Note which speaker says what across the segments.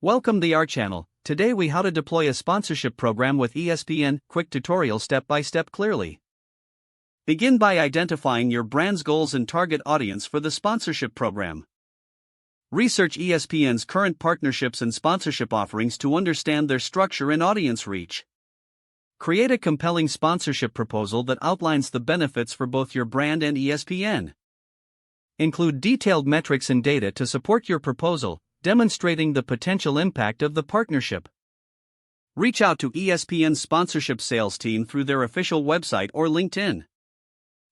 Speaker 1: Welcome to our channel. Today we how to deploy a sponsorship program with ESPN, quick tutorial step by step clearly. Begin by identifying your brand's goals and target audience for the sponsorship program. Research ESPN's current partnerships and sponsorship offerings to understand their structure and audience reach. Create a compelling sponsorship proposal that outlines the benefits for both your brand and ESPN. Include detailed metrics and data to support your proposal, demonstrating the potential impact of the partnership. Reach out to ESPN's sponsorship sales team through their official website or LinkedIn.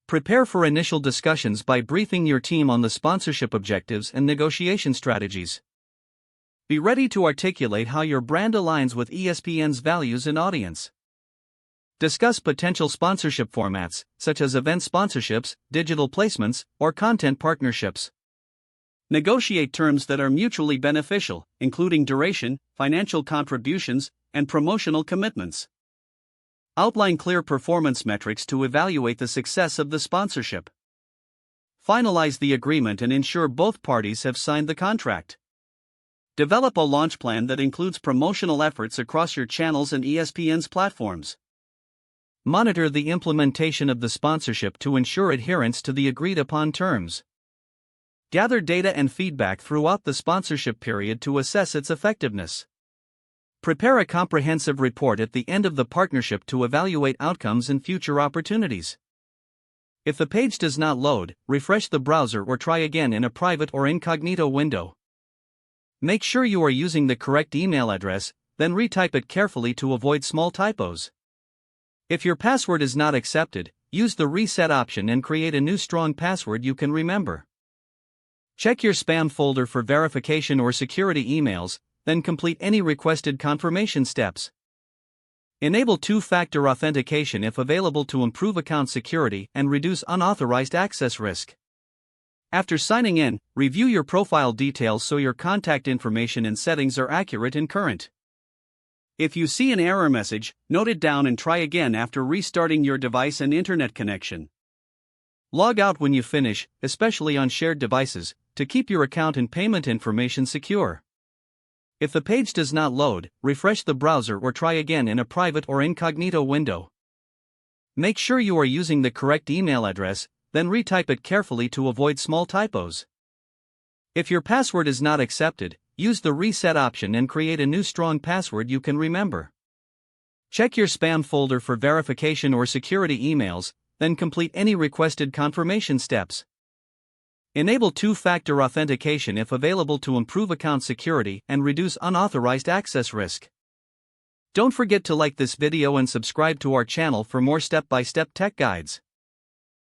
Speaker 1: Prepare for initial discussions by briefing your team on the sponsorship objectives and negotiation strategies. Be ready to articulate how your brand aligns with ESPN's values and audience. Discuss potential sponsorship formats, such as event sponsorships, digital placements, or content partnerships. Negotiate terms that are mutually beneficial, including duration, financial contributions, and promotional commitments. Outline clear performance metrics to evaluate the success of the sponsorship. Finalize the agreement and ensure both parties have signed the contract. Develop a launch plan that includes promotional efforts across your channels and ESPN's platforms. Monitor the implementation of the sponsorship to ensure adherence to the agreed-upon terms. Gather data and feedback throughout the sponsorship period to assess its effectiveness. Prepare a comprehensive report at the end of the partnership to evaluate outcomes and future opportunities. If the page does not load, refresh the browser or try again in a private or incognito window. Make sure you are using the correct email address, then retype it carefully to avoid small typos. If your password is not accepted, use the reset option and create a new strong password you can remember. Check your spam folder for verification or security emails, then complete any requested confirmation steps. Enable two-factor authentication if available to improve account security and reduce unauthorized access risk. After signing in, review your profile details so your contact information and settings are accurate and current. If you see an error message, note it down and try again after restarting your device and internet connection. Log out when you finish, especially on shared devices, to keep your account and payment information secure. If the page does not load, refresh the browser or try again in a private or incognito window. Make sure you are using the correct email address, then retype it carefully to avoid small typos. If your password is not accepted, use the reset option and create a new strong password you can remember. Check your spam folder for verification or security emails, then complete any requested confirmation steps. Enable two-factor authentication if available to improve account security and reduce unauthorized access risk. Don't forget to like this video and subscribe to our channel for more step-by-step tech guides.